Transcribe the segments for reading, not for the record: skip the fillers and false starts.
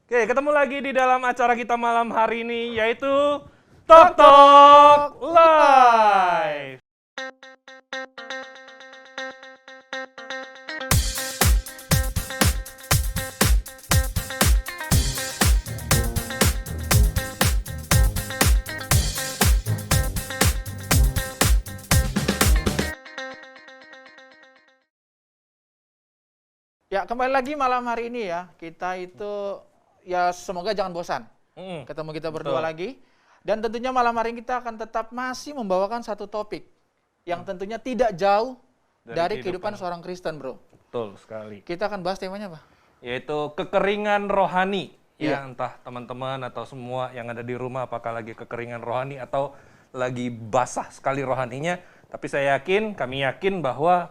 Oke, ketemu lagi di dalam acara kita malam hari ini, yaitu Tok Tok Live. Ya, kembali lagi malam hari ini ya. Kita itu ya semoga jangan bosan ketemu kita berdua betul. lagi. Dan tentunya malam hari ini kita akan tetap masih membawakan satu topik yang tentunya tidak jauh dari kehidupan seorang Kristen, bro. Betul sekali. Kita akan bahas temanya apa? Yaitu kekeringan rohani. Ya, Iya. entah teman-teman atau semua yang ada di rumah apakah lagi kekeringan rohani atau lagi basah sekali rohaninya. Tapi kami yakin bahwa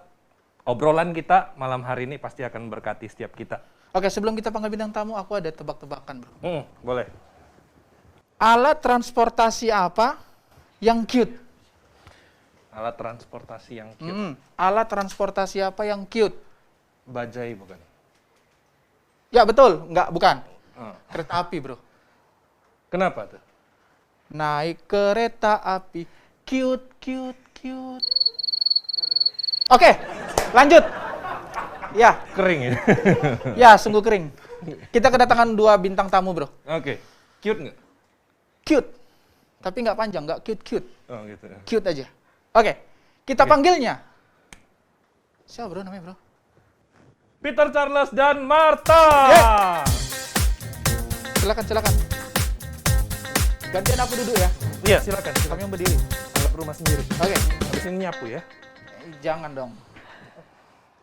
obrolan kita malam hari ini pasti akan berkati setiap kita. Oke, sebelum kita panggil bintang tamu, aku ada tebak-tebakan, bro. Boleh. Alat transportasi apa yang cute? Alat transportasi yang cute. Alat transportasi apa yang cute? Bajai bukan? Ya, betul. Enggak, bukan. Oh. Kereta api, bro. Kenapa tuh? Naik kereta api, cute, cute, cute. Oke, lanjut. Ya, Kering ya? ya sungguh kering. Kita kedatangan dua bintang tamu, bro. Oke. Cute nggak? Cute, tapi nggak panjang, nggak cute-cute. Oh gitu. Cute aja. Oke, kita panggilnya. Siapa, bro, namanya, bro? Peter Charles dan Martha. Silakan, silakan. Gantian aku duduk ya. Iya, silakan. Kami yang berdiri. Anggap rumah sendiri. Oke. Habis ini nyapu ya. Jangan dong.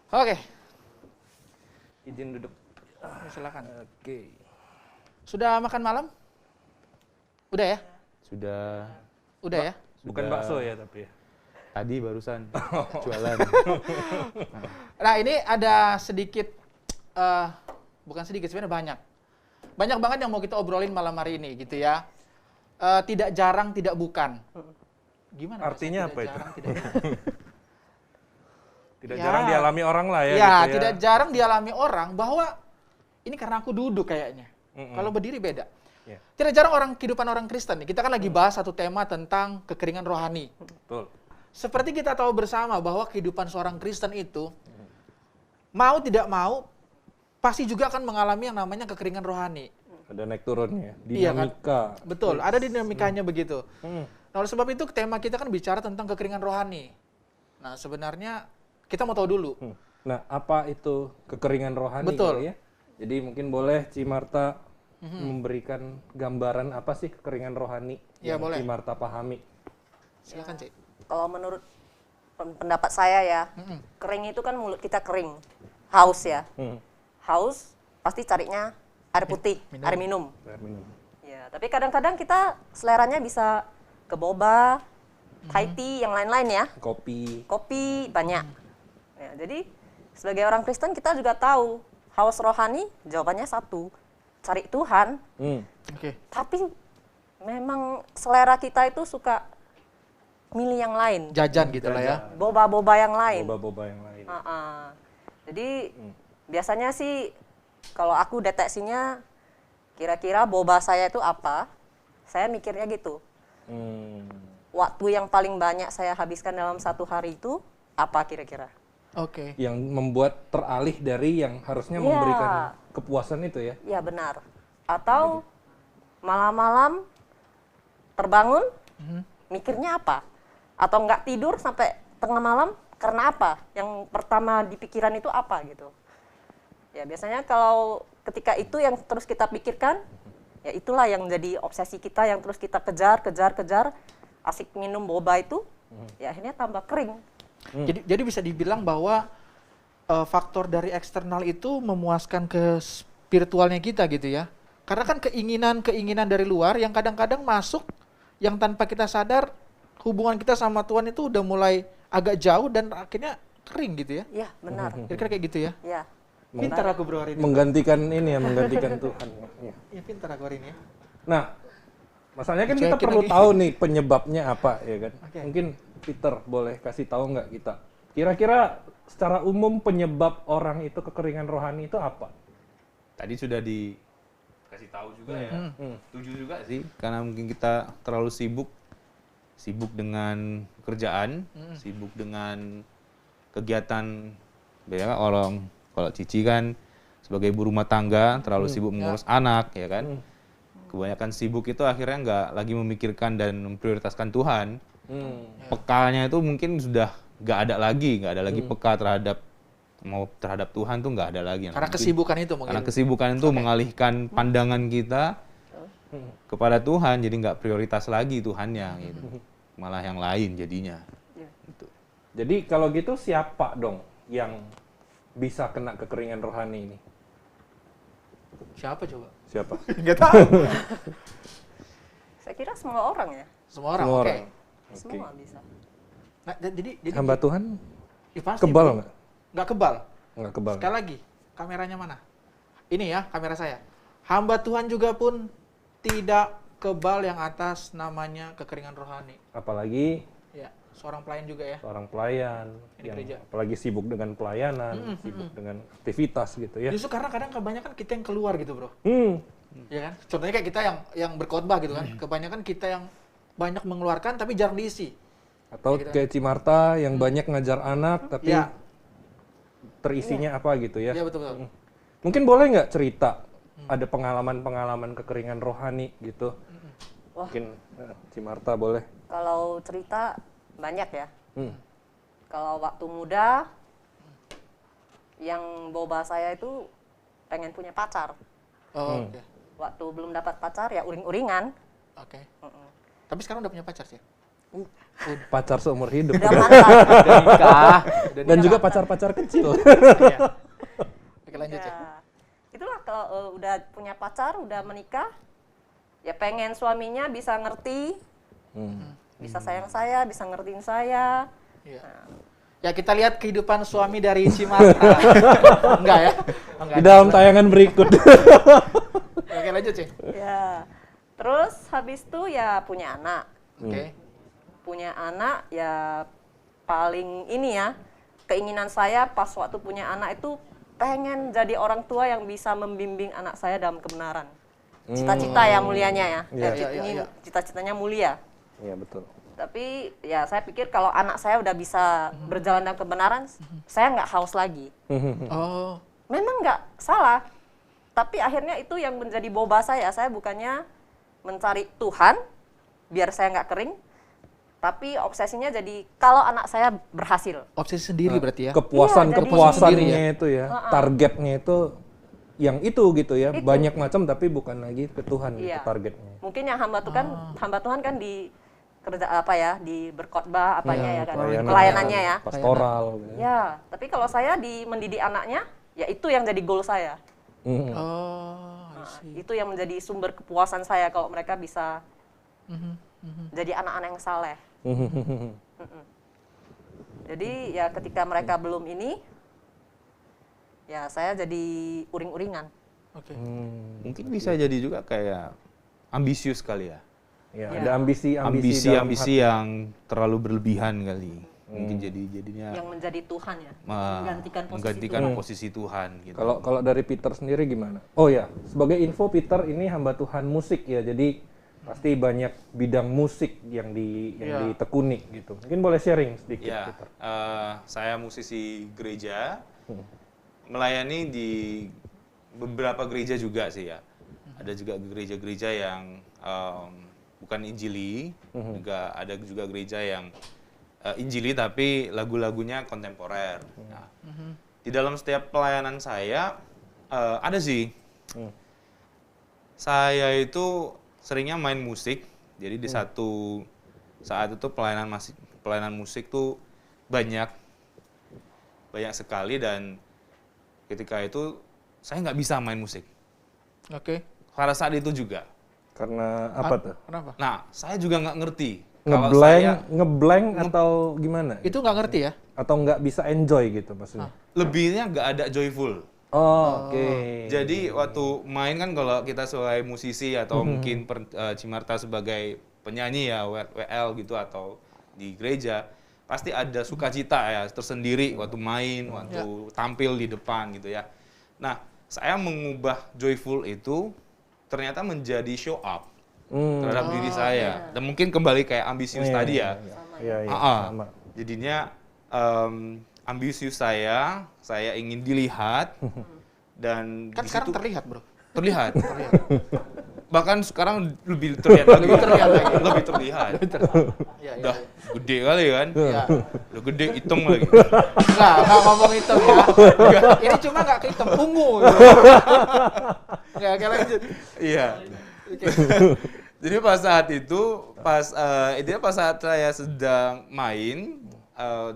Oke, Izin duduk. silakan. Oke. Sudah makan malam? Udah ya? Sudah Udah ya? Bukan Sudah. bakso ya tapi ya. tadi barusan jualan. Nah, ini ada sedikit, bukan sedikit, sebenarnya banyak. Banyak banget yang mau kita obrolin malam hari ini, gitu ya. Tidak jarang, tidak bukan. Gimana? Artinya bahasa apa tidak itu? jarang, tidak bukan? Tidak Ya. jarang dialami orang lah ya. Ya, gitu ya. tidak jarang dialami orang bahwa ini karena aku duduk kayaknya. Mm-mm. Kalau berdiri beda. Ya. Tidak jarang kehidupan orang Kristen nih. Kita kan lagi bahas satu tema tentang kekeringan rohani. Betul. Seperti kita tahu bersama bahwa kehidupan seorang Kristen itu mau tidak mau pasti juga akan mengalami yang namanya kekeringan rohani. Ada naik turunnya. Iya kan? Dinamika. Betul, ada dinamikanya begitu. Mm. Nah, oleh sebab itu tema kita kan bicara tentang kekeringan rohani. Nah, sebenarnya kita mau tahu dulu. Nah, apa itu kekeringan rohani? Betul. kali ya? Jadi mungkin boleh Ci Marta memberikan gambaran apa sih kekeringan rohani Ya, yang boleh. Ci Marta pahami? Silakan, Cik. Kalau menurut pendapat saya ya, kering itu kan mulut kita kering, haus ya. Haus pasti carinya air putih, air minum. Air minum. Ya, tapi kadang-kadang kita seleranya bisa ke boba, Thai tea, yang lain-lain ya. Kopi. Kopi banyak. Ya, jadi sebagai orang Kristen kita juga tahu haus rohani jawabannya satu, cari Tuhan. Oke. Tapi memang selera kita itu suka milih yang lain, Jajan gitu lah ya. boba-boba yang lain. Boba-boba yang lain. Jadi biasanya sih kalau aku deteksinya kira-kira boba saya itu apa, saya mikirnya gitu. Waktu yang paling banyak saya habiskan dalam satu hari itu apa kira-kira? Oke. Yang membuat teralih dari yang harusnya Iya. memberikan kepuasan itu ya. Ya benar. Atau malam-malam terbangun mikirnya apa? Atau nggak tidur sampai tengah malam karena apa? Yang pertama di pikiran itu apa gitu. Ya biasanya kalau ketika itu yang terus kita pikirkan, ya itulah yang jadi obsesi kita yang terus kita kejar, asik minum boba itu, ya akhirnya tambah kering. Jadi bisa dibilang bahwa faktor dari eksternal itu memuaskan ke spiritualnya kita gitu ya. Karena kan keinginan dari luar yang kadang-kadang masuk yang tanpa kita sadar hubungan kita sama Tuhan itu udah mulai agak jauh dan akhirnya kering gitu ya. Ya benar. Kira-kira kayak gitu ya. Ya. Pintar aku bro hari ini. Menggantikan ini ya, menggantikan Tuhan. Ya. Iya pintar aku hari ini ya. Nah, masalahnya kan kita Dicuekin perlu lagi. tahu nih penyebabnya apa ya kan. Oke. Mungkin Peter boleh kasih tahu nggak kita? Kira-kira secara umum penyebab orang itu kekeringan rohani itu apa? Tadi sudah kasih tahu juga ya. Setuju juga sih, karena mungkin kita terlalu sibuk dengan pekerjaan, sibuk dengan kegiatan, ya orang kalau Cici kan sebagai ibu rumah tangga terlalu sibuk mengurus anak, ya kan. Kebanyakan sibuk itu akhirnya nggak lagi memikirkan dan memprioritaskan Tuhan. Pekanya itu mungkin sudah nggak ada lagi peka terhadap Tuhan tuh nggak ada lagi. Karena kesibukan itu mungkin. Karena kesibukan itu mengalihkan pandangan kita kepada Tuhan, jadi nggak prioritas lagi Tuhannya, gitu. Malah yang lain jadinya. Gitu. Jadi kalau gitu siapa dong yang bisa kena kekeringan rohani ini? Siapa coba? Siapa? Nggak tahu. Saya kira semua orang ya. Semua orang. Semua Oke. orang. Semua bisa. Nah, jadi Hamba Tuhan ya pasti, kebal Bro. nggak? Nggak kebal. Nggak kebal. Sekali lagi, kameranya mana? Ini ya, kamera saya. Hamba Tuhan juga pun tidak kebal yang atas namanya kekeringan rohani. Apalagi Ya, seorang pelayan juga ya. seorang pelayan Ini yang gereja. apalagi sibuk dengan pelayanan, sibuk dengan aktivitas gitu ya. Justru karena kadang kebanyakan kita yang keluar gitu, Bro. Ya kan? Contohnya kayak kita yang berkhotbah gitu kan. Kebanyakan kita yang banyak mengeluarkan tapi jarang diisi. Atau kayak Cimarta yang banyak ngajar anak tapi Ya. terisinya apa gitu ya. Iya, betul. Mungkin boleh nggak cerita ada pengalaman-pengalaman kekeringan rohani gitu? Wah. Mungkin Cimarta boleh. Kalau cerita banyak ya. Hmm. Kalau waktu muda, yang boba saya itu pengen punya pacar. Oh, oke. Waktu belum dapat pacar ya uring-uringan. Oke. Tapi sekarang udah punya pacar sih? Pacar seumur hidup. Udah mantan. Udah nikah. Dan juga pacar-pacar kecil. Iya. Oke, lanjut ya. Ya, itulah kalau udah punya pacar, udah menikah, ya pengen suaminya bisa ngerti, bisa sayang saya, bisa ngertiin saya. Iya. Ya, kita lihat kehidupan suami dari Cimarta. Enggak ya? Enggak. Di dalam tayangan berikut. Oke, lanjut sih. Ya, terus habis itu ya punya anak. Oke. Punya anak ya paling ini ya, keinginan saya pas waktu punya anak itu pengen jadi orang tua yang bisa membimbing anak saya dalam kebenaran. Cita-cita ya mulianya ya. Iya. Ini cita-citanya mulia. Iya betul. Tapi ya saya pikir kalau anak saya udah bisa berjalan dalam kebenaran, saya nggak haus lagi. Oh. Memang nggak salah, tapi akhirnya itu yang menjadi boba saya. Saya bukannya mencari Tuhan, biar saya nggak kering, tapi obsesinya jadi kalau anak saya berhasil. Obsesi sendiri berarti ya? Kepuasannya Iya, itu ya, targetnya itu yang itu gitu ya. Itu. Banyak macam tapi bukan lagi ke Tuhan gitu Iya. targetnya. Mungkin yang hamba Tuhan kan di kerja apa ya, di berkhotbah apanya ya kan, pelayanannya ya. Pastoral. gitu ya. Ya, tapi kalau saya di mendidik anaknya, ya itu yang jadi goal saya. Mhm. Oh, I Nah, see. itu yang menjadi sumber kepuasan saya kalau mereka bisa jadi anak-anak yang saleh. Jadi ya ketika mereka belum ini, ya saya jadi uring-uringan. Oke. Mungkin bisa jadi juga kayak ambisius kali ya. Ya, Ya. ada ambisi dalam Ambisi-ambisi hati. yang terlalu berlebihan kali. Mungkin jadinya Yang menjadi Tuhan ya, menggantikan posisi menggantikan Tuhan. posisi Tuhan gitu. Kalau dari Peter sendiri gimana? Oh ya, sebagai info Peter ini hamba Tuhan musik ya. Jadi pasti banyak bidang musik yang ditekuni gitu. Mungkin boleh sharing sedikit Ya, Peter. saya musisi gereja, melayani di beberapa gereja juga sih ya. Ada juga gereja-gereja yang bukan Injili, juga ada juga gereja yang Injili tapi lagu-lagunya kontemporer. Nah, di dalam setiap pelayanan saya ada sih. Saya itu seringnya main musik. Jadi di satu saat itu pelayanan musik tuh banyak sekali, dan ketika itu saya nggak bisa main musik. Oke. Pada saat itu juga. Karena apa tuh? Kenapa? Nah, saya juga nggak ngerti. Kalau saya Ngeblank atau gimana? Itu nggak ngerti ya? Atau nggak bisa enjoy gitu maksudnya? lebihnya nggak ada joyful. Oh, oke. Jadi waktu main kan, kalau kita sebagai musisi atau mungkin Cimarta sebagai penyanyi ya, WL gitu atau di gereja, pasti ada sukacita ya tersendiri waktu main, waktu tampil di depan gitu ya. Nah, saya mengubah joyful itu ternyata menjadi show up Hmm. terhadap diri saya. Dan mungkin kembali kayak ambisius tadi ya. Iya, sama. Jadinya ambisius saya ingin dilihat dan Kan di sekarang situ terlihat, Bro. terlihat. Bahkan sekarang lebih terlihat lagi. Lebih terlihat lagi. Lebih terlihat. Iya, iya. Udah gede kali kan? Iya. Udah gede hitam lagi. Nggak ngomong hitam ya. Ini cuma nggak ke hitam, ungu. Nggak, kayak lanjut. Iya. Jadi pas saat itu, pas saat saya sedang main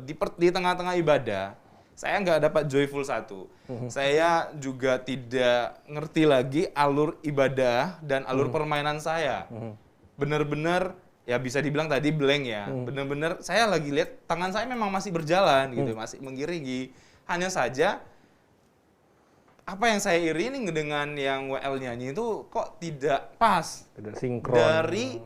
di tengah-tengah ibadah, saya nggak dapat joyful satu. Saya juga tidak ngerti lagi alur ibadah dan alur permainan saya. Bener-bener ya bisa dibilang tadi blank ya. Bener-bener saya lagi lihat tangan saya memang masih berjalan gitu, masih mengiringi. Hanya saja apa yang saya iringi dengan yang WL nyanyi itu kok tidak pas. Tidak sinkron. Dari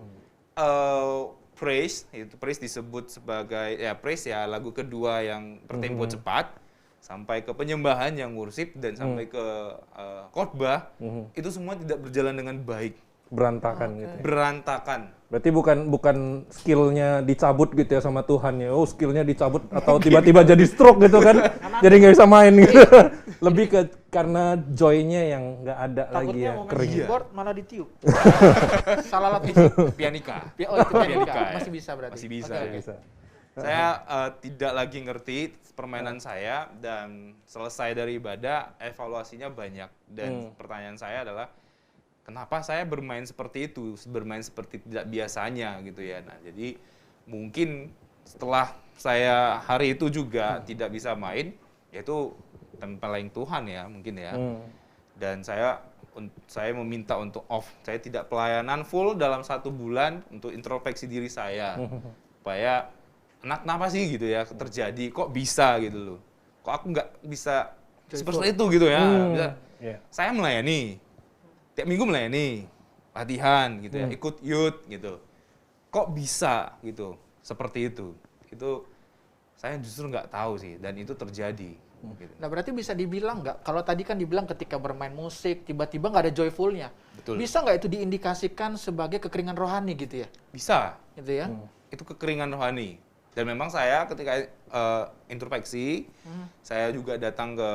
praise, itu praise disebut sebagai ya praise ya lagu kedua yang bertempo cepat sampai ke penyembahan yang worship dan sampai ke khotbah itu semua tidak berjalan dengan baik, Berantakan gitu. berantakan. Berarti bukan skillnya dicabut gitu ya sama Tuhan ya. Oh, skillnya dicabut atau tiba-tiba jadi stroke gitu kan. Jadi nggak bisa main gitu. Lebih ke karena joy-nya yang nggak ada lagi Takutnya ya. mau main Kering. keyboard malah ditiup. Salah alat musik. Pianika. Oh, itu pianika. ya. Masih bisa berarti. Masih bisa. Oke, oke. Bisa. Saya tidak lagi ngerti permainan saya dan selesai dari ibadah evaluasinya banyak dan pertanyaan saya adalah kenapa saya bermain seperti itu, bermain seperti tidak biasanya gitu ya. Nah, jadi mungkin setelah saya hari itu juga tidak bisa main, yaitu tempeleng Tuhan ya mungkin ya. Dan saya meminta untuk off. Saya tidak pelayanan full dalam 1 bulan untuk introspeksi diri saya. Supaya kenapa sih gitu ya terjadi, kok bisa gitu loh. Kok aku nggak bisa seperti itu gitu ya. Bisa. Yeah. Saya melayani. Tiap minggu melayani, latihan gitu ya, ikut youth gitu. Kok bisa gitu, seperti itu. Itu saya justru nggak tahu sih, dan itu terjadi. Gitu. Nah berarti bisa dibilang nggak, kalau tadi kan dibilang ketika bermain musik, tiba-tiba nggak ada joyfulnya. Betul. Bisa nggak itu diindikasikan sebagai kekeringan rohani gitu ya? Bisa, Gitu ya? itu kekeringan rohani. Dan memang saya ketika introspeksi, saya juga datang ke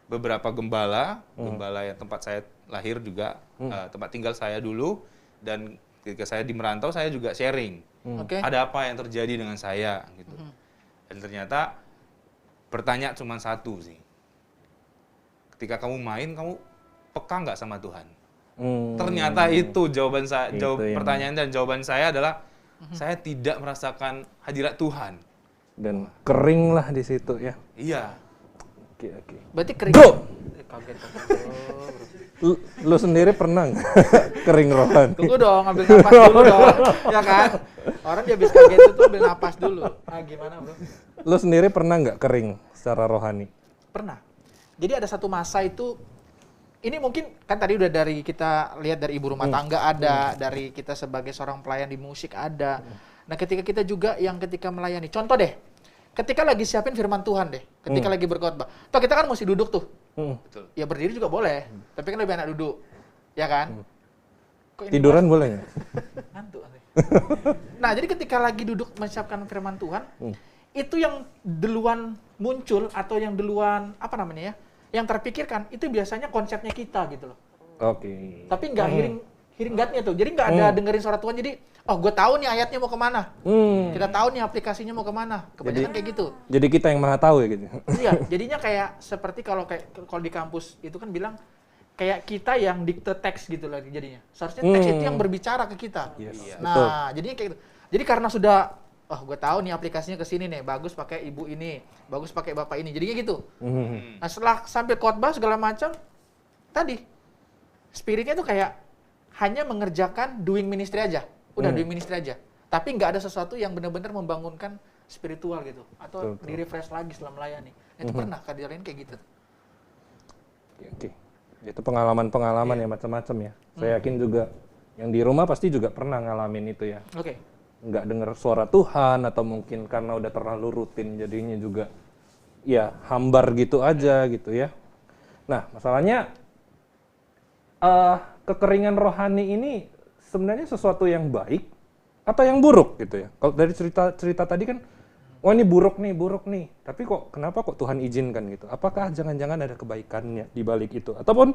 beberapa gembala yang tempat saya lahir juga, tempat tinggal saya dulu, dan ketika saya di merantau saya juga sharing. Oke. Ada apa yang terjadi dengan saya gitu. Dan ternyata bertanya cuma satu sih. Ketika kamu main, kamu peka nggak sama Tuhan? Ternyata itu jawaban saya, Itu yang- pertanyaan dan jawaban saya adalah saya tidak merasakan hadirat Tuhan. Dan kering lah di situ ya. Iya. Oke, oke. Berarti keringan. Bro! Kaget. Lu sendiri pernah nggak kering rohani? Tunggu dong, ambil napas dulu dong. Ya kan? Orang dia habis kaget itu ambil napas dulu. Ah gimana bro? Lu sendiri pernah nggak kering secara rohani? Pernah. Jadi ada satu masa itu, ini mungkin kan tadi udah dari kita lihat dari ibu rumah tangga ada, dari kita sebagai seorang pelayan di musik ada. Nah ketika kita juga yang ketika melayani, contoh deh, ketika lagi siapin firman Tuhan deh, ketika lagi berkhotbah, toh kita kan mesti duduk tuh. Betul. Ya berdiri juga boleh, tapi kan lebih enak duduk, ya kan? Kok ini Tiduran boleh nggak? ngantuk nanti. Nah, jadi ketika lagi duduk menyiapkan firman Tuhan, itu yang duluan muncul atau yang duluan apa namanya ya, yang terpikirkan itu biasanya konsepnya kita gitu loh. Oke. Tapi nggak hearing God-nya tuh. Jadi nggak ada dengerin suara Tuhan. Jadi, oh gue tahu nih ayatnya mau kemana. Kita tahu nih aplikasinya mau kemana. Kebanyakan kayak gitu. Jadi kita yang maha tahu ya gitu. Iya, jadinya kayak seperti kalau di kampus itu kan bilang kayak kita yang dikte teks gitu lagi jadinya. Seharusnya teks itu yang berbicara ke kita. Yes, Nah, jadinya kayak gitu. Jadi karena sudah oh gue tahu nih aplikasinya ke sini nih, bagus pakai ibu ini, bagus pakai bapak ini. Jadinya gitu. Nah, setelah sampai khotbah segala macam tadi spiritnya tuh kayak hanya mengerjakan doing ministry aja. Udah doing ministry aja. Tapi nggak ada sesuatu yang benar-benar membangunkan spiritual gitu atau di-refresh lagi setelah melayani. Itu pernah kejadian kayak gitu. Oke. Itu pengalaman-pengalaman ya macam-macam ya. Saya yakin juga yang di rumah pasti juga pernah ngalamin itu ya. Oke. Nggak dengar suara Tuhan atau mungkin karena udah terlalu rutin jadinya juga ya hambar gitu aja gitu ya. Nah masalahnya kekeringan rohani ini sebenarnya sesuatu yang baik atau yang buruk gitu ya? Kalau dari cerita tadi kan, wah ini buruk nih. Tapi kenapa kok Tuhan izinkan gitu? Apakah jangan-jangan ada kebaikannya di balik itu? Ataupun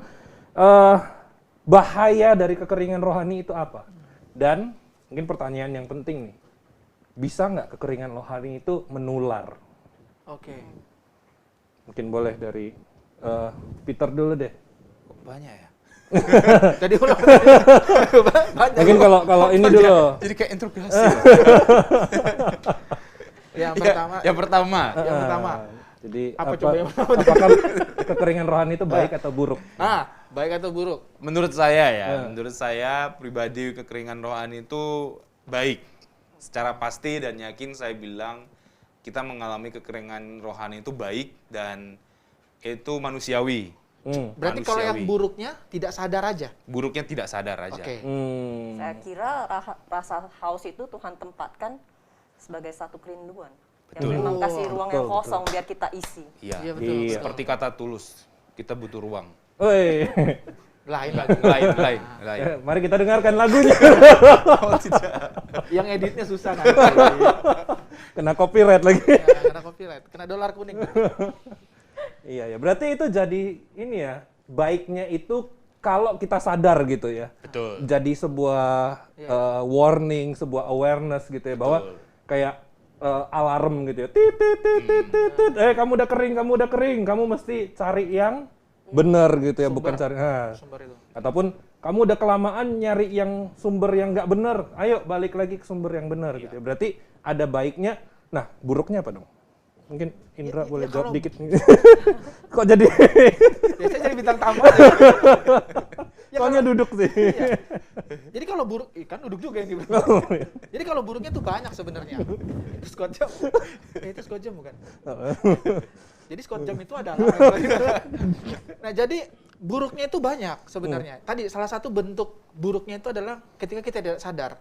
bahaya dari kekeringan rohani itu apa? Dan mungkin pertanyaan yang penting nih, bisa nggak kekeringan rohani itu menular? Oke. Mungkin boleh dari Peter dulu deh. Kok banyak ya? Jadi ulang. Banyak. Mungkin kalau ini dulu. Jadi kayak interogasi. Yang pertama. Yang pertama. Yang pertama. Jadi Apa coba yang pertama? apakah kekeringan rohani itu baik atau buruk? Baik atau buruk? Menurut saya ya, menurut saya pribadi kekeringan rohani itu baik. Secara pasti dan yakin saya bilang kita mengalami kekeringan rohani itu baik dan itu manusiawi. Berarti kalau yang buruknya tidak sadar aja? Buruknya tidak sadar aja. Oke. Saya kira rasa haus itu Tuhan tempatkan sebagai satu kerinduan. Betul. Yang memang kasih ruang yang Betul, kosong biar kita isi. Iya. Iya, betul, betul. Seperti kata Tulus, kita butuh ruang. Woi, Lain lagi. lain. mari kita dengarkan lagunya. Yang editnya susah kan? Kena copyright lagi. Ya, kena copyright, kena dolar kuning. Iya ya, berarti itu jadi ini ya, baiknya itu kalau kita sadar gitu ya. Betul. Jadi sebuah warning, sebuah awareness gitu ya, bahwa kayak alarm gitu ya. Tit, tit, tit, tit, tit, tit. Kamu udah kering, kamu mesti cari yang benar gitu ya, bukan cari. Sumber itu. Ataupun kamu udah kelamaan nyari yang sumber yang nggak benar, ayo balik lagi ke sumber yang benar gitu ya. Berarti ada baiknya. Nah, buruknya apa dong? Mungkin Indra boleh jawab dikit. Kok jadi? Biasanya jadi bintang tamu aja. Soalnya duduk sih. Iya. Jadi kalau buruk, kan duduk juga yang dibilang. Jadi kalau buruknya tuh banyak sebenarnya. Itu Scott Jam. Itu Scott Jam bukan? Jadi Scott Jam itu adalah. Nah, jadi buruknya itu banyak sebenarnya. Tadi salah satu bentuk buruknya itu adalah ketika kita tidak sadar.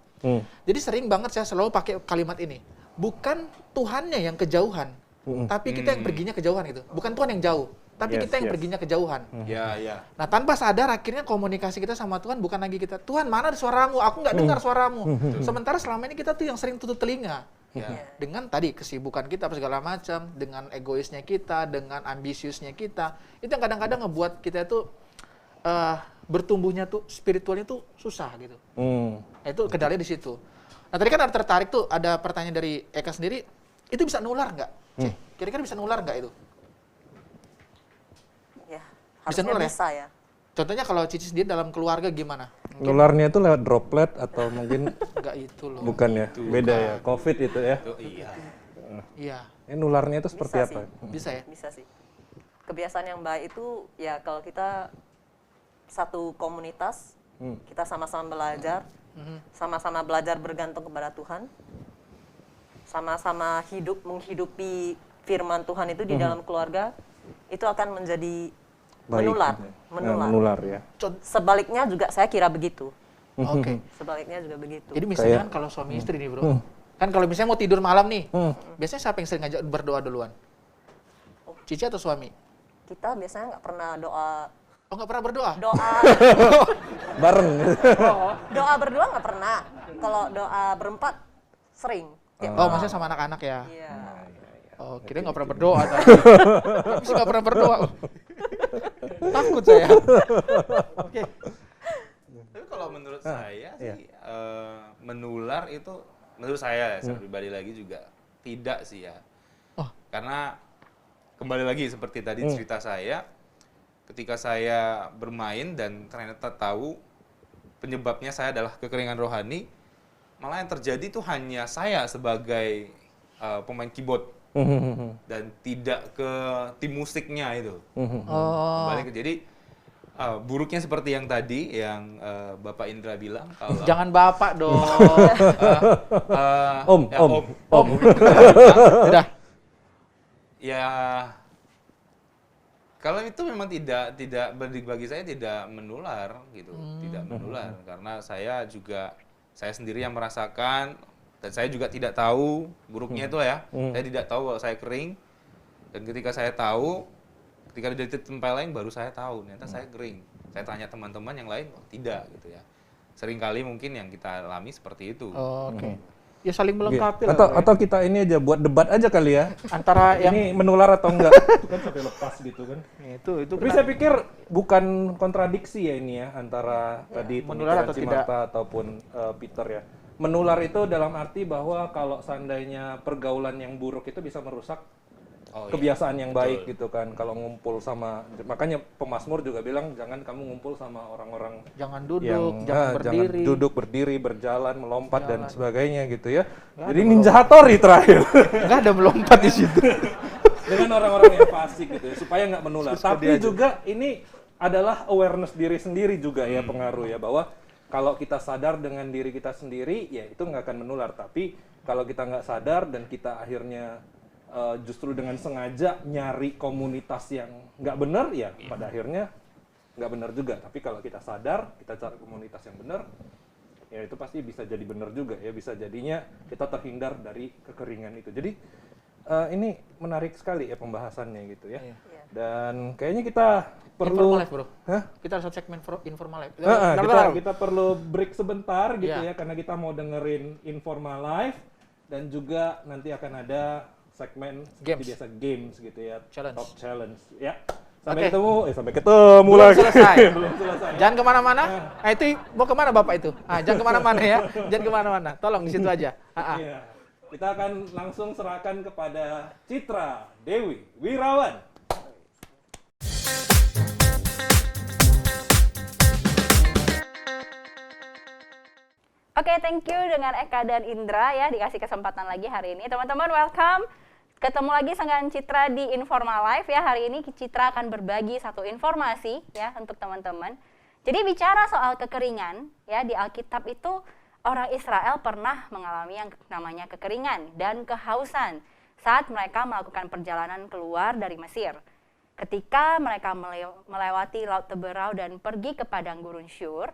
Jadi sering banget saya selalu pakai kalimat ini. Bukan Tuhannya yang kejauhan, tapi kita yang perginya kejauhan gitu. Bukan Tuhan yang jauh, tapi kita yang perginya kejauhan. Ya. Nah, tanpa sadar akhirnya komunikasi kita sama Tuhan bukan lagi kita, Tuhan mana suaramu? Aku nggak dengar suaramu. Sementara selama ini kita tuh yang sering tutup telinga. Dengan tadi kesibukan kita apa segala macam, dengan egoisnya kita, dengan ambisiusnya kita, itu yang kadang-kadang ngebuat kita itu bertumbuhnya tuh spiritualnya tuh susah gitu. Nah, itu kendali di situ. Nah, tadi kan ada tertarik tuh, ada pertanyaan dari Eka sendiri, itu bisa nular nggak? Kira-kira bisa nular nggak itu? Ya, Bisa harusnya nular ya? bisa ya. Contohnya kalau Cici sendiri dalam keluarga gimana? Nularnya itu lewat droplet atau mungkin Nggak itu loh. bukan ya? Beda ya, COVID itu ya. Iya. Iya, Ini nularnya itu seperti Bisa apa? sih. bisa ya? Bisa sih. Kebiasaan yang baik itu ya kalau kita satu komunitas, kita sama-sama belajar, sama-sama belajar bergantung kepada Tuhan, sama-sama menghidupi firman Tuhan itu di dalam keluarga, itu akan menjadi Baik. Menular ya. Sebaliknya juga saya kira begitu. Oke. Sebaliknya juga begitu. Jadi misalnya kan kalau suami istri nih bro, kan kalau misalnya mau tidur malam nih, biasanya siapa yang sering ngajak berdoa duluan? Cici atau suami? Kita biasanya nggak pernah doa Oh, nggak pernah berdoa? Bareng. doa berdua nggak pernah. Kalau doa berempat sering. Tiap Oh, malam. maksudnya sama anak-anak ya? Iya. Oh, kira nggak pernah berdoa tadi. Tapi nggak pernah berdoa. Takut saya. Oke. Tapi kalau menurut saya sih menular itu menurut saya secara pribadi lagi juga tidak sih ya. Oh. Karena kembali lagi seperti tadi cerita saya, ketika saya bermain dan ternyata tahu penyebabnya saya adalah kekeringan rohani, malah yang terjadi itu hanya saya sebagai pemain keyboard dan tidak ke tim musiknya itu. Oh. Kembali ke jadi buruknya seperti yang tadi yang Bapak Indra bilang kalau Jangan bapak dong. Om. Udah. Ya kalau itu memang tidak bagi saya tidak menular gitu, tidak menular karena saya sendiri yang merasakan dan saya juga tidak tahu buruknya itu ya. Saya tidak tahu kalau saya kering dan ketika saya tahu ketika di tempeleng baru saya tahu ternyata saya kering. Saya tanya teman-teman yang lain, oh, tidak gitu ya. Seringkali mungkin yang kita alami seperti itu. Oh, oke. Ya saling Oke. melengkapi lah. Atau Bro, ya. atau kita ini aja buat debat aja kali ya. Antara yang Ini menular atau enggak? Itu kan sampai lepas gitu kan. itu Tapi saya pikir bukan kontradiksi ya ini ya antara tadi menular pemikiran atau si tidak. Martha ataupun Peter ya. Menular itu dalam arti bahwa kalau seandainya pergaulan yang buruk itu bisa merusak Oh, iya. kebiasaan yang baik gitu kan. Kalau ngumpul sama, makanya pemazmur juga bilang jangan kamu ngumpul sama orang-orang jangan duduk, yang jangan berdiri. jangan duduk, berdiri, berjalan, melompat dan Jalan. sebagainya gitu ya. Jadi Ninja Hattori terakhir. Enggak ada melompat di situ. Dengan orang-orang yang fasik gitu ya, supaya nggak menular. Tapi juga ini adalah awareness diri sendiri juga ya pengaruh ya, bahwa kalau kita sadar dengan diri kita sendiri ya itu nggak akan menular. Tapi kalau kita nggak sadar dan kita akhirnya justru dengan sengaja nyari komunitas yang nggak benar ya pada akhirnya nggak benar juga. Tapi kalau kita sadar, kita cari komunitas yang benar, ya itu pasti bisa jadi benar juga ya. Bisa jadinya kita terhindar dari kekeringan itu. Jadi ini menarik sekali ya pembahasannya gitu ya. Iya. Dan kayaknya kita perlu Informal life, Bro. Hah? Kita ada satu segmen informal life. Kita perlu break sebentar gitu Iya. ya, karena kita mau dengerin Informal Life dan juga nanti akan ada segmen seperti Games. biasa games gitu ya, Challenge. top challenge ya. Oke. Sampai ketemu Belum lagi. selesai. Belum selesai. Jangan kemana-mana. Nah, itu mau kemana Bapak itu? Jangan kemana-mana ya. Jangan kemana-mana. Tolong di situ aja. Iya. Kita akan langsung serahkan kepada Citra Dewi Wirawan. Oke, thank you dengan Eka dan Indra ya dikasih kesempatan lagi hari ini. Teman-teman, welcome. Ketemu lagi dengan Citra di Informal Life ya. Hari ini Citra akan berbagi satu informasi ya untuk teman-teman. Jadi bicara soal kekeringan ya, di Alkitab itu orang Israel pernah mengalami yang namanya kekeringan dan kehausan saat mereka melakukan perjalanan keluar dari Mesir. Ketika mereka melewati Laut Teberau dan pergi ke padang gurun Syur,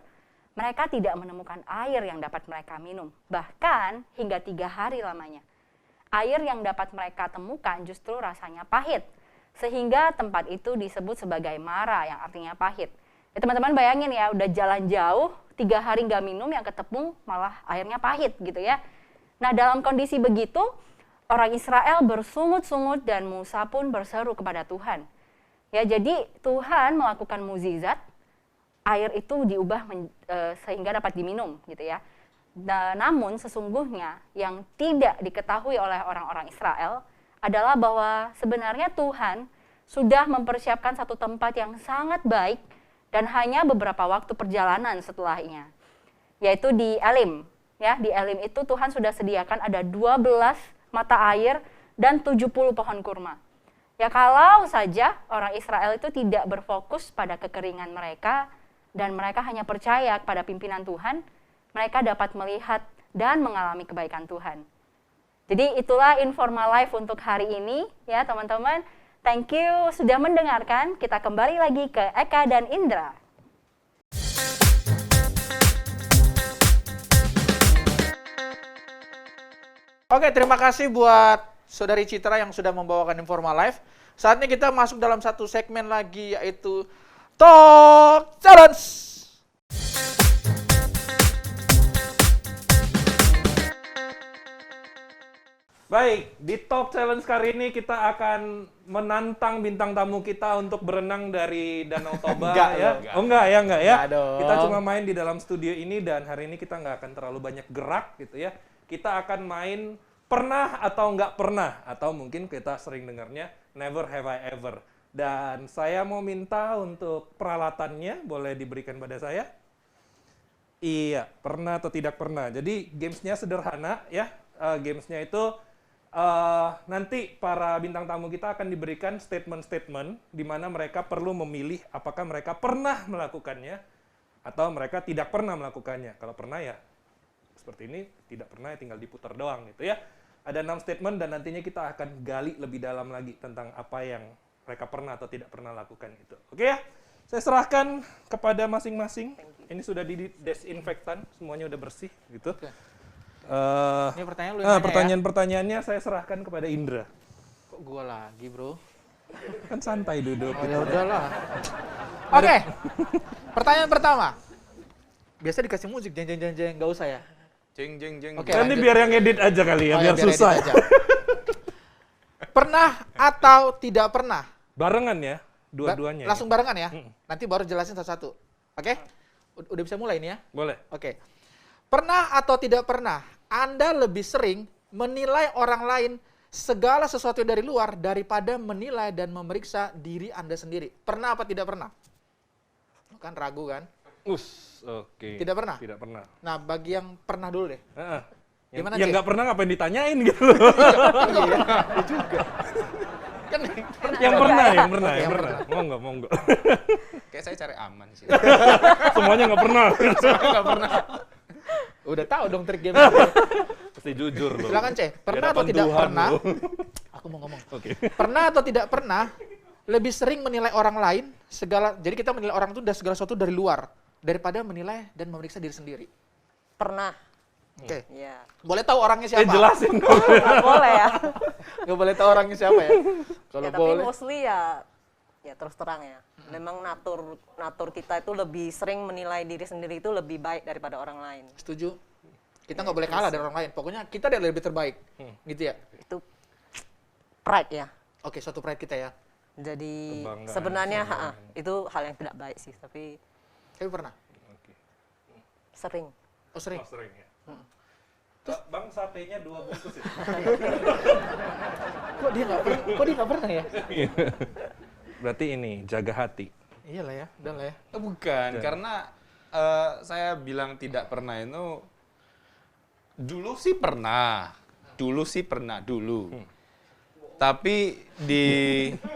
mereka tidak menemukan air yang dapat mereka minum, bahkan hingga 3 hari lamanya. Air yang dapat mereka temukan justru rasanya pahit, sehingga tempat itu disebut sebagai Mara, yang artinya pahit. Ya, teman-teman bayangin ya, udah jalan jauh, 3 hari nggak minum, yang ketemu malah airnya pahit gitu ya. Nah, dalam kondisi begitu, orang Israel bersungut-sungut dan Musa pun berseru kepada Tuhan. Ya, jadi Tuhan melakukan mukjizat, air itu diubah sehingga dapat diminum gitu ya. Namun sesungguhnya yang tidak diketahui oleh orang-orang Israel adalah bahwa sebenarnya Tuhan sudah mempersiapkan satu tempat yang sangat baik dan hanya beberapa waktu perjalanan setelahnya, yaitu di Elim. Ya, di Elim itu Tuhan sudah sediakan ada 12 mata air dan 70 pohon kurma. Ya, kalau saja orang Israel itu tidak berfokus pada kekeringan mereka dan mereka hanya percaya kepada pimpinan Tuhan, mereka dapat melihat dan mengalami kebaikan Tuhan. Jadi itulah Informal Life untuk hari ini ya teman-teman. Thank you sudah mendengarkan. Kita kembali lagi ke Eka dan Indra. Oke, terima kasih buat Saudari Citra yang sudah membawakan Informal Life. Saatnya kita masuk dalam satu segmen lagi, yaitu Talk Challenge. Baik, di Talk Challenge kali ini kita akan menantang bintang tamu kita untuk berenang dari Danau Toba Enggak ya. dong. Oh enggak ya, enggak ya. Enggak dong. Kita cuma main di dalam studio ini dan hari ini kita nggak akan terlalu banyak gerak gitu ya. Kita akan main pernah atau nggak pernah, atau mungkin kita sering dengarnya never have I ever. Dan saya mau minta untuk peralatannya boleh diberikan pada saya. Iya, pernah atau tidak pernah. Jadi gamesnya sederhana ya. Gamesnya itu nanti para bintang tamu kita akan diberikan statement-statement di mana mereka perlu memilih apakah mereka pernah melakukannya atau mereka tidak pernah melakukannya. Kalau pernah ya seperti ini, tidak pernah ya tinggal diputar doang gitu ya. Ada 6 statement dan nantinya kita akan gali lebih dalam lagi tentang apa yang mereka pernah atau tidak pernah lakukan itu. Oke ya? Saya serahkan kepada masing-masing. Ini sudah didesinfektan, semuanya udah bersih gitu. Ini pertanyaan lu yang nanya Pertanyaan-pertanyaannya saya serahkan kepada Indra. Kok gua lagi, Bro? Kan santai duduk. Oh, ya udahlah. Oke. Pertanyaan pertama. Biasa dikasih musik, jeng, nggak usah ya. Jeng jeng jeng. Oke. Nanti lanjut. biar yang edit aja kali ya, Oh, biar biar susah. edit aja. Pernah atau tidak pernah? Barengan ya, dua-duanya. Langsung barengan ya. Nanti baru jelasin satu-satu. Oke? Udah bisa mulai ini ya? Boleh. Oke. Pernah atau tidak pernah Anda lebih sering menilai orang lain segala sesuatu dari luar daripada menilai dan memeriksa diri Anda sendiri? Pernah apa tidak pernah? Kan ragu kan? Oke. Tidak pernah? Tidak pernah. Nah, bagi yang pernah dulu deh. Heeh. Gimana, Yang Cek? nggak pernah ngapain ditanyain gitu. Iya, juga. Kan yang pernah. Oke, Yang yang pernah. Monggo. Kayak saya cari aman sih. Semuanya nggak pernah. Nggak pernah. udah tahu dong trik game. Pasti jujur loh. Silakan, Cek. Pernah Di atau hadapan tidak Tuhan pernah? loh. Aku mau ngomong. Oke. Pernah atau tidak pernah lebih sering menilai orang lain jadi kita menilai orang itu dari segala sesuatu dari luar daripada menilai dan memeriksa diri sendiri. Pernah. Oke. Iya. Boleh tahu orangnya siapa? Jelasin dong. Nggak boleh ya. Nggak boleh tahu orangnya siapa ya? Kalau Ya, tapi boleh. mostly ya terus terang ya. Memang natur kita itu lebih sering menilai diri sendiri itu lebih baik daripada orang lain. Setuju. Kita nggak boleh kalah dari orang lain. Pokoknya kita adalah lebih terbaik. Gitu ya. Itu pride ya. Oke, suatu pride kita ya. Jadi Kebanggaan, sebenarnya itu hal yang tidak baik sih, tapi Tapi pernah. sering. Oh, sering. Sering ya. Bang, satenya 2 bungkus ya? Kok dia nggak pernah ya? Berarti ini, jaga hati. Iyalah ya, udah lah ya. Bukan, karena saya bilang tidak pernah itu dulu sih pernah. Tapi di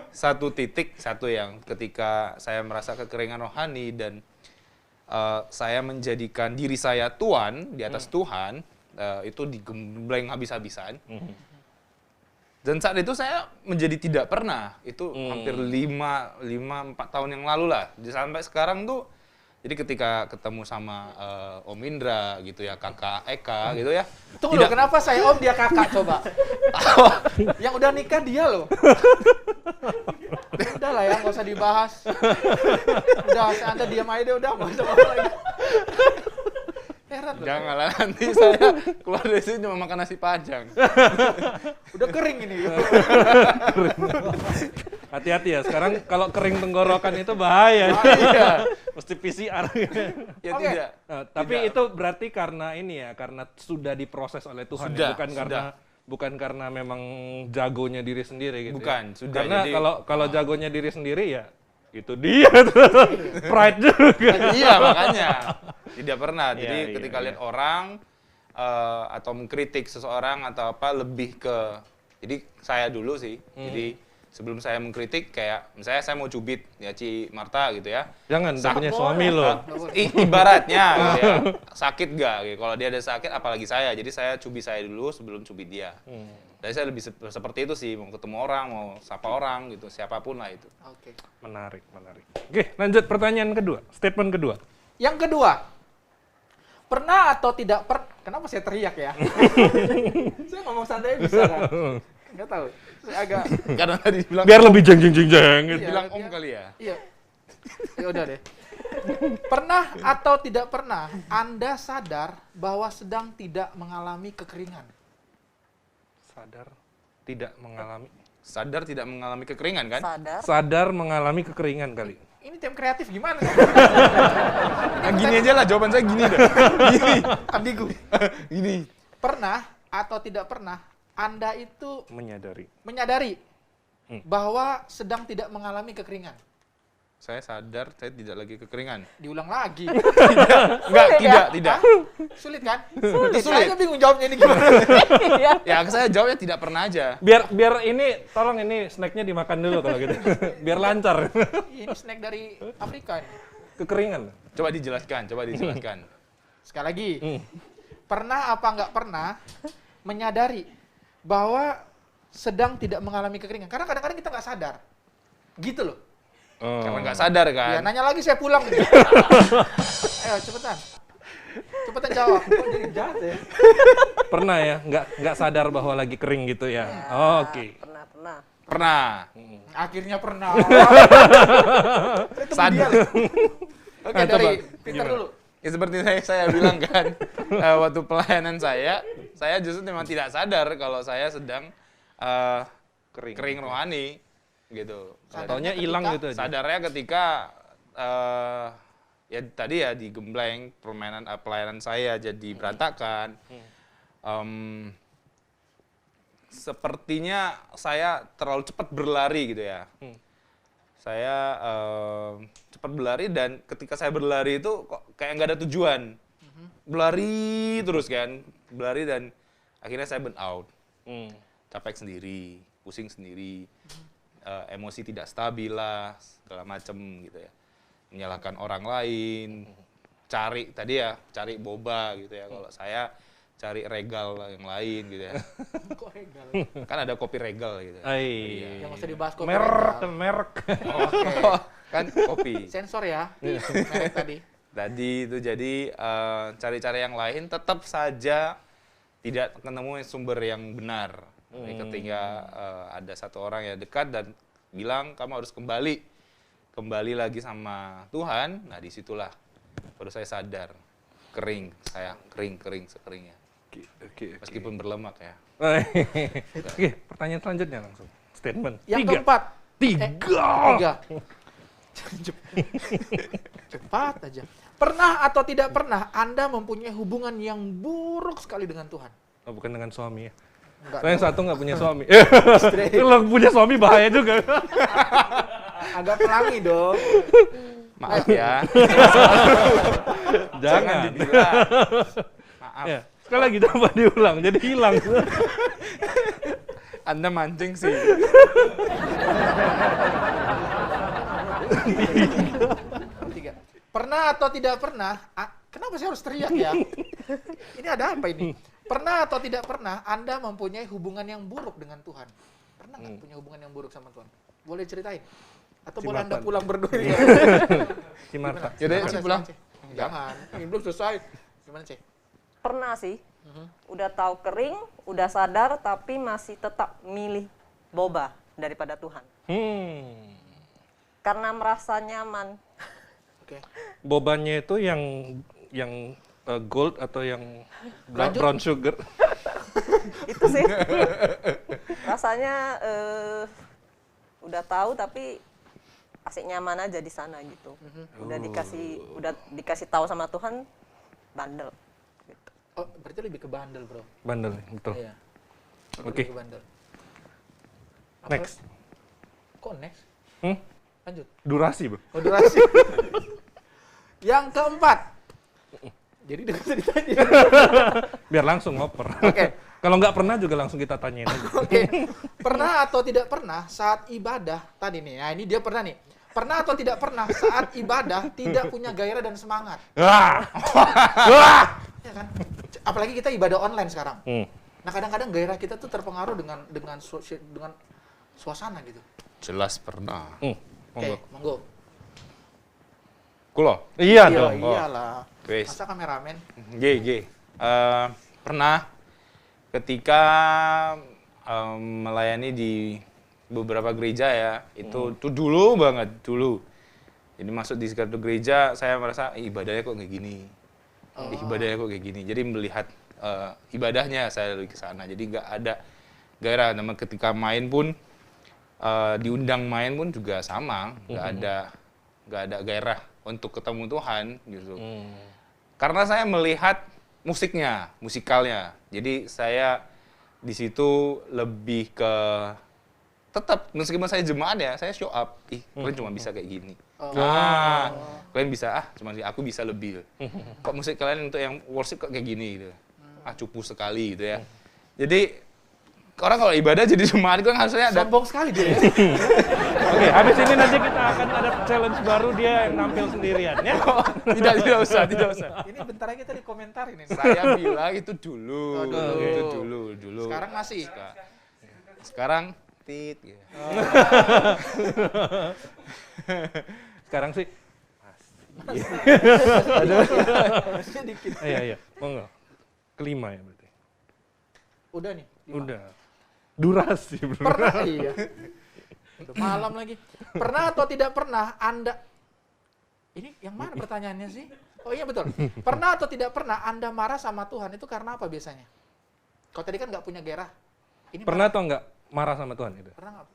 satu titik, yang ketika saya merasa kekeringan rohani dan saya menjadikan diri saya Tuhan di atas Tuhan, itu digembleng habis-habisan. Dan saat itu saya menjadi tidak pernah. Itu hampir 4 tahun yang lalu lah. Sampai sekarang tuh, jadi ketika ketemu sama Om Indra gitu ya, Kakak Eka gitu ya. Tunggu loh, kenapa saya om dia kakak coba? Yang udah nikah dia loh. Udah lah ya, nggak usah dibahas. Udah, Anda diam aja deh, udah nggak usah ngomong lagi. Heran loh. Janganlah, nanti saya keluar dari sini cuma makan nasi Padang. Udah kering ini. Hati-hati ya, sekarang kalau kering tenggorokan itu bahaya. Iya. Mesti PCR. Ya Oke. tidak. Nah, tapi itu berarti karena ini ya, karena sudah diproses oleh Tuhan, ya? bukan karena memang jagonya diri sendiri gitu. Bukan, ya? sudah. Karena Jadi, kalau jagonya diri sendiri ya itu dia tuh. Pride juga. Iya, makanya. Tidak pernah. Iya, Jadi iya, ketika iya. lihat orang atau mengkritik seseorang atau apa, lebih ke, jadi saya dulu sih. Jadi sebelum saya mengkritik, kayak misalnya saya mau cubit ya Ci Marta gitu ya. Jangan, udah punya suami loh. Ibaratnya gitu ya. Sakit gak? Gitu. Kalau dia ada sakit, apalagi saya. Jadi saya cubit saya dulu sebelum cubit dia. Jadi saya lebih seperti itu sih, mau ketemu orang, mau sapa orang gitu, siapapun lah itu. Oke. Menarik. Oke, lanjut pertanyaan kedua. Statement kedua. Yang kedua, pernah atau tidak kenapa saya teriak ya? Saya ngomong santai bisa kan? Nggak tahu. Saya agak Karena tadi bilang Biar lebih jeng gitu. Iya. bilang om kali ya. iya. Ya udah deh. Pernah atau tidak pernah Anda sadar bahwa sedang tidak mengalami kekeringan? Sadar tidak mengalami. Sadar tidak mengalami kekeringan kan? Sadar mengalami kekeringan kali. Ini tim kreatif gimana? Nah, gini aja lah, jawaban saya gini dah. Gini. Ambigu. Gini. Pernah atau tidak pernah Anda itu Menyadari. bahwa sedang tidak mengalami kekeringan? Saya sadar saya tidak lagi kekeringan. Diulang lagi. Enggak, tidak. Sulit kan? Sulit. Saya aja bingung jawabnya ini gimana. Ya, saya jawabnya tidak pernah aja. Biar ini, tolong ini snacknya dimakan dulu kalau gitu. Biar lancar. Ini snack dari Afrika. Ini. Kekeringan. Coba dijelaskan. Sekali lagi. Pernah apa nggak pernah menyadari bahwa sedang tidak mengalami kekeringan? Karena kadang-kadang kita nggak sadar. Gitu loh. Karena nggak sadar Ya, kan. nanya lagi saya pulang. Ayo cepetan. Cepetan jawab. Kok jadi jahat ya? Pernah ya, nggak sadar bahwa lagi kering gitu ya. Oh, oke. Pernah. Pernah. Akhirnya pernah. Sadar. Oke, dari Peter dulu. Ya seperti saya bilang kan, waktu pelayanan saya justru memang tidak sadar kalau saya sedang kering rohani gitu. Taunya hilang gitu aja. Sadarnya ketika ya tadi ya digembleng pelayanan saya jadi berantakan. Sepertinya saya terlalu cepat berlari gitu ya. Saya cepat berlari dan ketika saya berlari itu kok kayak nggak ada tujuan. Berlari terus kan, berlari dan akhirnya saya burn out. Capek sendiri, pusing sendiri, emosi tidak stabil lah, segala macem gitu ya. Menyalahkan orang lain, cari boba gitu ya. Kalau saya cari regal yang lain gitu ya. Kok regal? Kan ada kopi regal gitu. Iya. Yang usah dibahas kok. Merek. Oke. Kan kopi. Sensor ya. Merek tadi. Tadi itu jadi cari-cari yang lain tetap saja tidak ketemu sumber yang benar. Jadi ketika ada satu orang yang dekat dan bilang kamu harus kembali lagi sama Tuhan, nah disitulah baru saya sadar kering sekeringnya. Oke. Meskipun berlemak ya. Oke, pertanyaan selanjutnya langsung. Statement. Yang 3. keempat. 3. Cepat aja. Pernah atau tidak pernah Anda mempunyai hubungan yang buruk sekali dengan Tuhan? Oh, bukan dengan suami ya. Enggak. Soalnya yang satu nggak punya suami. Kalau punya suami bahaya juga. Agak pelangi dong. Maaf ya. Jangan. dibilang. Maaf. Ya, sekali lagi coba diulang, jadi hilang. Anda mancing sih. Tiga. Pernah atau tidak pernah? Kenapa saya harus teriak ya? Ini ada apa ini? Pernah atau tidak pernah Anda mempunyai hubungan yang buruk dengan Tuhan? Pernah nggak punya hubungan yang buruk sama Tuhan? Boleh ceritain? Atau boleh Anda Cimartan. pulang berdua? Si Marta. Yaudah, Gimana, pulang. Jangan, ini belum selesai. Gimana, Cek? Pernah sih. Udah tahu kering, udah sadar, tapi masih tetap milih boba daripada Tuhan. Karena merasa nyaman. Oke. Bobanya itu yang gold atau yang Lanjut. brown sugar? Itu sih. Rasanya udah tahu tapi asik nyaman aja di sana gitu. Udah dikasih tahu sama Tuhan, bandel. Gitu. Oh, berarti lebih ke bandel, bro. Bandel, betul. Iya. Oke. Lebih ke bandel. Apa- Next. Kok next? Lanjut. Durasi, bro. Oh, durasi. Yang keempat. Jadi dengan ceritanya. Biar langsung ngoper. Oke. Kalau nggak pernah juga langsung kita tanyain aja. Oke. Pernah atau tidak pernah saat ibadah tadi nih. Nah, ini dia pernah nih. Pernah atau tidak pernah saat ibadah tidak punya gairah dan semangat. Wah! Wah! Ya kan? Apalagi kita ibadah online sekarang. Hmm. Nah, kadang-kadang gairah kita tuh terpengaruh dengan suasana gitu. Jelas pernah. Oke, monggo. Kulo. Iya dong. Iyalah. Wes. Masa kameramen? G. Pernah ketika melayani di beberapa gereja ya, itu dulu banget, dulu. Jadi masuk di satu gereja, saya merasa ibadahnya kok kayak gini. Ibadahnya kok kayak gini. Jadi melihat ibadahnya saya lebih ke sana. Jadi nggak ada gairah. Namun ketika main pun, diundang main pun juga sama. Nggak ada gairah untuk ketemu Tuhan gitu. Karena saya melihat musikalnya. Jadi saya di situ lebih ke tetap meskipun saya jemaat ya, saya show up. Kalian cuma bisa kayak gini. Kalian bisa cuma aku bisa lebih. Kok musik kalian untuk yang worship kok kayak gini gitu. Cupu sekali gitu ya. Jadi orang kalau ibadah jadi jemaat itu kan harusnya ada. Sombong sekali dia. Oke, habis ini nanti kita akan ada challenge baru dia yang nampil sendirian ya. Tidak usah. Ini bentar lagi kita dikomentarin ini. Saya bilang itu dulu. Oh, Itu dulu. Sekarang masih. Sekarang tit gitu. Sekarang sih. Masih dikit. Iya. Monggo. Kelima ya berarti. Udah nih. 5. Udah. Durasi, bro. Pernah, iya. Udah malam lagi. Pernah atau tidak pernah Anda... Ini yang mana pertanyaannya sih? Oh iya betul. Pernah atau tidak pernah Anda marah sama Tuhan itu karena apa biasanya? Kalau tadi kan nggak punya gairah. Ini Pernah atau enggak marah sama Tuhan itu? Pernah nggak?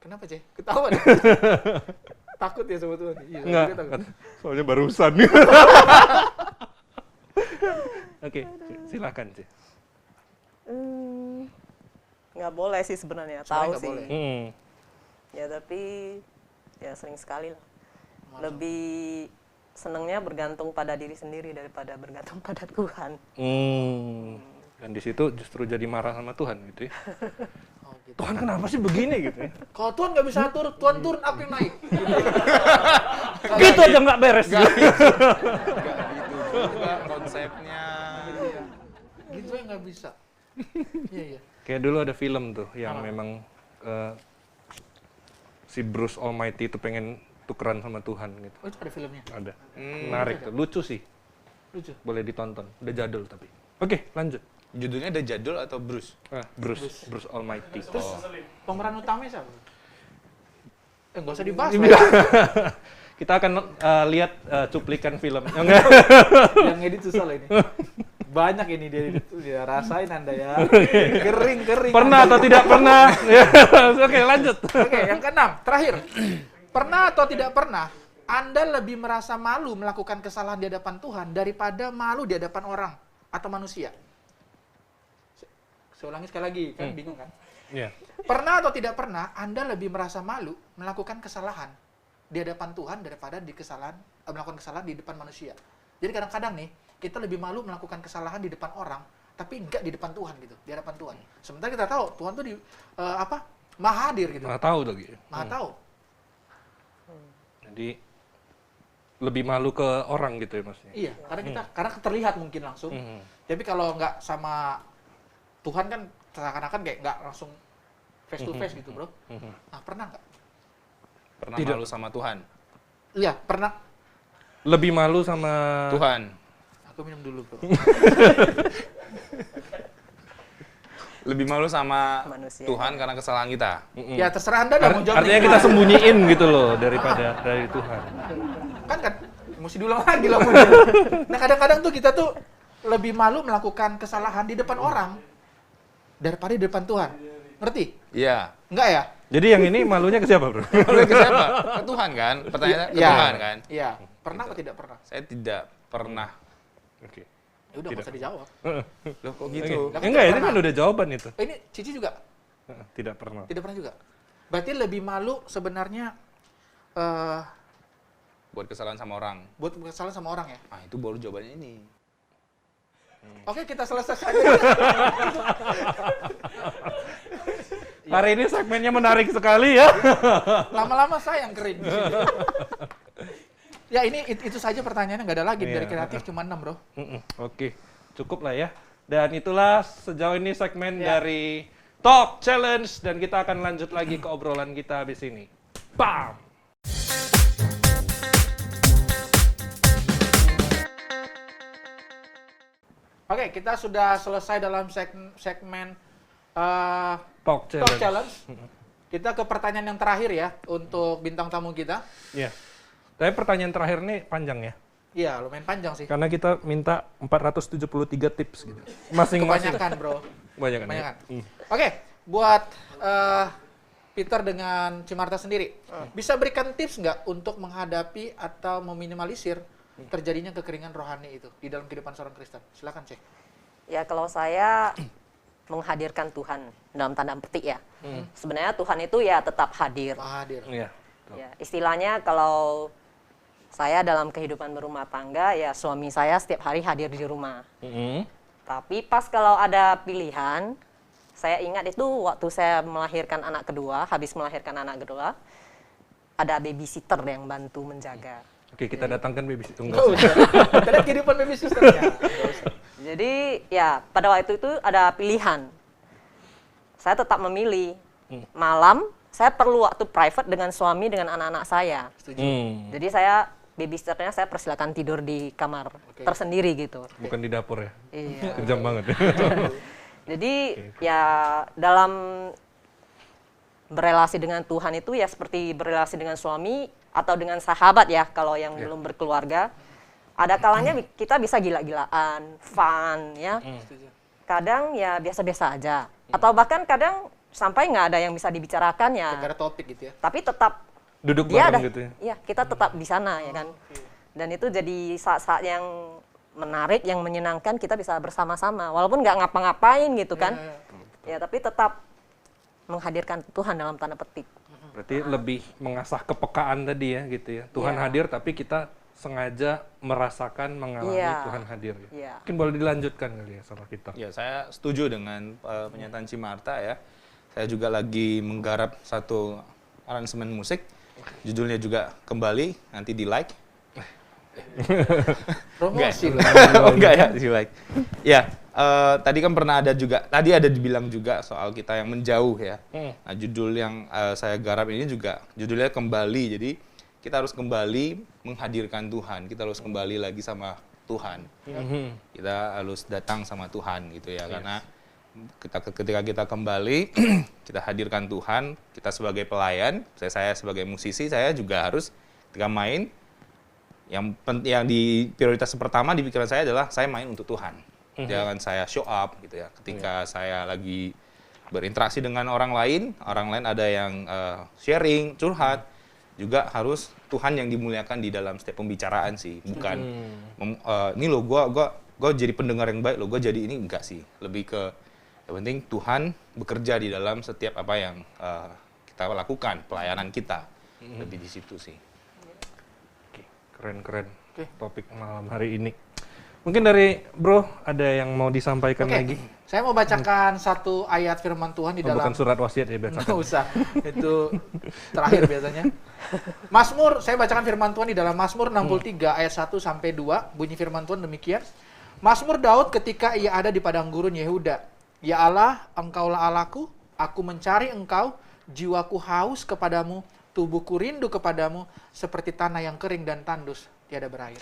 Kenapa, Ceh? Ketawa deh. Takut ya sama Tuhan? Iya, Enggak, dia takut. soalnya barusan. Oke, silakan sih. Nggak boleh sih sebenarnya, Sebenarnya tahu nggak sih. boleh. Ya tapi ya sering sekali lah. Lebih senangnya bergantung pada diri sendiri daripada bergantung pada Tuhan. Dan di situ justru jadi marah sama Tuhan gitu ya. Oh, gitu. Tuhan kenapa sih begini gitu ya? Kalau Tuhan nggak bisa atur, Tuhan turun, aku yang naik. Gitu aja nggak beres. Enggak gitu juga konsepnya. Gitu ya nggak bisa. Iya, iya. Kayak dulu ada film tuh yang memang si Bruce Almighty itu pengen tukeran sama Tuhan gitu. Oh, itu ada filmnya. Ada. Menarik tuh, lucu sih. Lucu. Boleh ditonton. Udah jadul tapi. Oke, lanjut. Judulnya ada jadul atau Bruce? Bruce Almighty. Terus pemeran utamanya siapa? Nggak usah dibahas. Kita akan lihat cuplikan film. Enggak. Yang edit susah loh ini. Banyak ini dia rasain Anda ya. Kering. Pernah atau tidak pernah? Ya, oke, lanjut. Oke, yang keenam, terakhir. Pernah atau tidak pernah Anda lebih merasa malu melakukan kesalahan di hadapan Tuhan daripada malu di hadapan orang atau manusia? Saya ulangi sekali lagi, kan bingung kan? Iya. Pernah atau tidak pernah Anda lebih merasa malu melakukan kesalahan di hadapan Tuhan daripada melakukan kesalahan di depan manusia? Jadi kadang-kadang nih, kita lebih malu melakukan kesalahan di depan orang, tapi enggak di depan Tuhan gitu, di hadapan Tuhan. Sementara kita tahu Tuhan tuh maha hadir gitu. Nggak tahu lagi. Maha tahu. Jadi lebih malu ke orang gitu ya maksudnya. Iya, karena terlihat mungkin langsung. Tapi kalau nggak sama Tuhan kan seakan-akan kayak nggak langsung face to face gitu, bro. Nah, pernah nggak? Pernah Tidak. malu sama Tuhan? Iya, pernah. Lebih malu sama Tuhan. Aku minum dulu, bro. Lebih malu sama Manusia. Tuhan karena kesalahan kita. Ya terserah Anda dah mau jawab. Artinya kita sembunyiin gitu loh daripada dari Tuhan. kan mesti diulang lagi lah. Nah, kadang-kadang tuh kita tuh lebih malu melakukan kesalahan di depan orang daripada di depan Tuhan. Ngerti? Iya. Enggak ya? Jadi yang ini malunya ke siapa, bro? Malu ke siapa? Ke Tuhan kan? Pertanyaannya ke Iya. Tuhan kan? Iya. Pernah atau tidak pernah? Saya tidak pernah. Oke. Ya udah, nggak usah dijawab. Loh kok gitu? Lah, Enggak, ini pernah. kan udah jawaban itu. Ini Cici juga Tidak pernah. tidak pernah juga. Berarti lebih malu sebenarnya Buat kesalahan sama orang. buat kesalahan sama orang ya. Ah, itu baru jawabannya ini. Oke, kita selesai saja. Hari ini segmennya menarik sekali ya. Lama-lama saya yang kering. di sini. Ya ini itu saja pertanyaannya, nggak ada lagi Iya. dari kreatif cuma 6, bro. Oke, cukup lah ya. Dan itulah sejauh ini segmen Ya. dari Talk Challenge dan kita akan lanjut lagi ke obrolan kita habis ini. Bam! Oke, kita sudah selesai dalam segmen Talk Challenge. Talk Challenge. Kita ke pertanyaan yang terakhir ya untuk bintang tamu kita. Iya. Tapi pertanyaan terakhir nih panjang ya. Iya, lumayan panjang sih. Karena kita minta 473 tips gitu. Masing-masing. Kebanyakan, bro. Kebanyakan. ya? Kebanyakan. Oke, buat Peter dengan Cimarta sendiri, bisa berikan tips nggak untuk menghadapi atau meminimalisir terjadinya kekeringan rohani itu di dalam kehidupan seorang Kristen? Silakan, Cek. Ya kalau saya menghadirkan Tuhan dalam tanda petik ya. Sebenarnya Tuhan itu ya tetap hadir. Hadir. Iya. Ya, istilahnya kalau saya dalam kehidupan berumah tangga ya suami saya setiap hari hadir di rumah. Tapi pas kalau ada pilihan, saya ingat itu waktu saya melahirkan anak kedua, habis melahirkan anak kedua, ada babysitter yang bantu menjaga. Oke, kita datangkan babysitter. Nggak usah. Kita lihat kehidupan baby sisternya. Nggak usah. Jadi ya pada waktu itu ada pilihan. Saya tetap memilih. Malam saya perlu waktu private dengan suami dengan anak-anak saya. Setuju. Jadi saya babysitternya saya persilakan tidur di kamar tersendiri gitu. Bukan di dapur ya. Iya. Kejam banget. Jadi ya dalam berelasi dengan Tuhan itu ya seperti berelasi dengan suami atau dengan sahabat ya kalau yang belum berkeluarga. Ada kalanya kita bisa gila-gilaan, fun ya. Kadang ya biasa-biasa aja. Atau bahkan kadang sampai nggak ada yang bisa dibicarakan ya. Gara-gara topik gitu ya. Tapi tetap Duduk dia bareng ada, gitu ya. iya kita tetap di sana ya kan. Dan itu jadi saat-saat yang menarik, yang menyenangkan, kita bisa bersama-sama. Walaupun nggak ngapa-ngapain gitu kan. Ya tapi tetap menghadirkan Tuhan dalam tanda petik. Berarti lebih mengasah kepekaan tadi ya gitu ya. Tuhan Iya. hadir tapi kita sengaja merasakan, mengalami Iya. Tuhan hadir. Iya. Mungkin boleh dilanjutkan kali ya sama kita. Ya, saya setuju dengan pernyataan Cimarta ya. Saya juga lagi menggarap satu aransemen musik. Judulnya juga Kembali, nanti di-like. Promosi loh. Oh, enggak ya, di-like. Ya, tadi kan pernah ada juga, tadi ada dibilang juga soal kita yang menjauh ya. Nah, judul yang saya garap ini juga judulnya Kembali. Jadi, kita harus kembali menghadirkan Tuhan. Kita harus kembali lagi sama Tuhan. Kita harus datang sama Tuhan gitu ya. Karena ketika kita kembali, kita hadirkan Tuhan, kita sebagai pelayan, saya sebagai musisi, saya juga harus ketika main, yang di prioritas pertama di pikiran saya adalah saya main untuk Tuhan. Jangan saya show up gitu ya. Ketika saya lagi berinteraksi dengan orang lain ada yang sharing, curhat, juga harus Tuhan yang dimuliakan di dalam setiap pembicaraan sih, bukan ini loh gua jadi pendengar yang baik loh, gua jadi ini, enggak sih. Lebih ke yang penting Tuhan bekerja di dalam setiap apa yang kita lakukan, pelayanan kita. Lebih di situ sih. Oke, keren-keren topik malam hari ini. Mungkin dari Bro ada yang mau disampaikan Oke, lagi? saya mau bacakan satu ayat firman Tuhan di dalam. Bukan surat wasiat ya biasa. Nggak usah, itu terakhir biasanya. Mazmur, saya bacakan firman Tuhan di dalam Mazmur 63 ayat 1 sampai 2. Bunyi firman Tuhan demikian. Mazmur Daud ketika ia ada di padang gurun Yehuda. Ya Allah, Engkaulah Allahku, aku mencari Engkau, jiwaku haus kepadamu, tubuhku rindu kepadamu, seperti tanah yang kering dan tandus, tiada berair.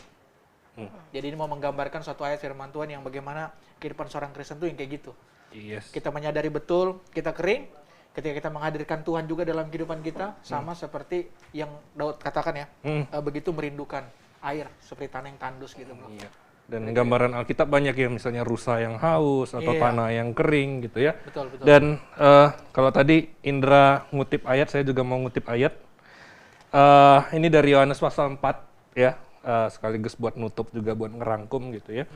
Jadi ini mau menggambarkan suatu ayat firman Tuhan yang bagaimana kehidupan seorang Kristen itu yang kayak gitu. Yes. Kita menyadari betul kita kering, ketika kita menghadirkan Tuhan juga dalam kehidupan kita, sama seperti yang Daud katakan ya, begitu merindukan air seperti tanah yang tandus gitu. Bro. Iya. Dan gambaran Alkitab banyak ya, misalnya rusa yang haus atau Iya. tanah yang kering gitu ya. Betul, betul. Dan kalau tadi Indra ngutip ayat, saya juga mau ngutip ayat. Ini dari Yohanes pasal 4 ya, sekaligus buat nutup juga buat ngerangkum gitu ya.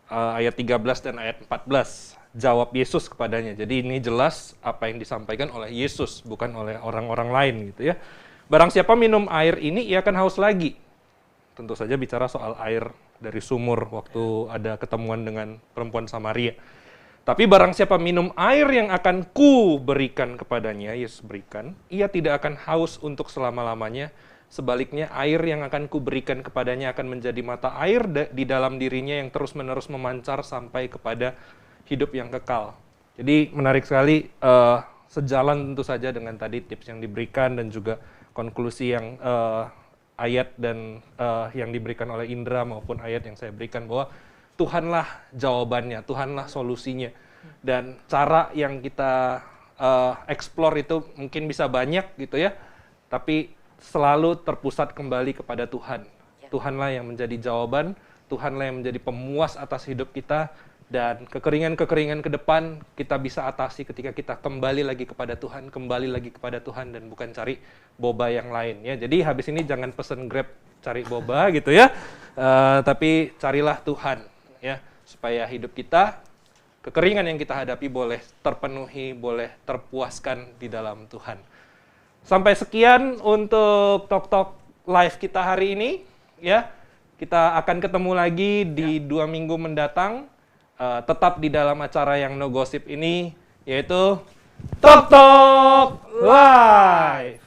Ayat 13 dan ayat 14. Jawab Yesus kepadanya. Jadi ini jelas apa yang disampaikan oleh Yesus, bukan oleh orang-orang lain gitu ya. Barang siapa minum air ini, ia akan haus lagi. Tentu saja bicara soal air dari sumur waktu ada ketemuan dengan perempuan Samaria. Tapi barang siapa minum air yang akan ku berikan kepadanya, Yesus berikan, ia tidak akan haus untuk selama-lamanya. Sebaliknya, air yang akan kuberikan kepadanya akan menjadi mata air di dalam dirinya yang terus-menerus memancar sampai kepada hidup yang kekal. Jadi menarik sekali, sejalan tentu saja dengan tadi tips yang diberikan dan juga konklusi yang ayat dan yang diberikan oleh Indra maupun ayat yang saya berikan bahwa Tuhanlah jawabannya, Tuhanlah solusinya. Dan cara yang kita explore itu mungkin bisa banyak gitu ya, tapi selalu terpusat kembali kepada Tuhan. Tuhanlah yang menjadi jawaban, Tuhanlah yang menjadi pemuas atas hidup kita, dan kekeringan-kekeringan ke depan kita bisa atasi ketika kita kembali lagi kepada Tuhan, kembali lagi kepada Tuhan, dan bukan cari boba yang lain ya. Jadi habis ini jangan pesen Grab cari boba gitu ya, tapi carilah Tuhan ya, supaya hidup kita, kekeringan yang kita hadapi boleh terpenuhi, boleh terpuaskan di dalam Tuhan. Sampai sekian untuk Talk Talk Live kita hari ini ya. Kita akan ketemu lagi di 2 minggu mendatang, tetap di dalam acara yang No Gossip ini, yaitu Talk Talk Live.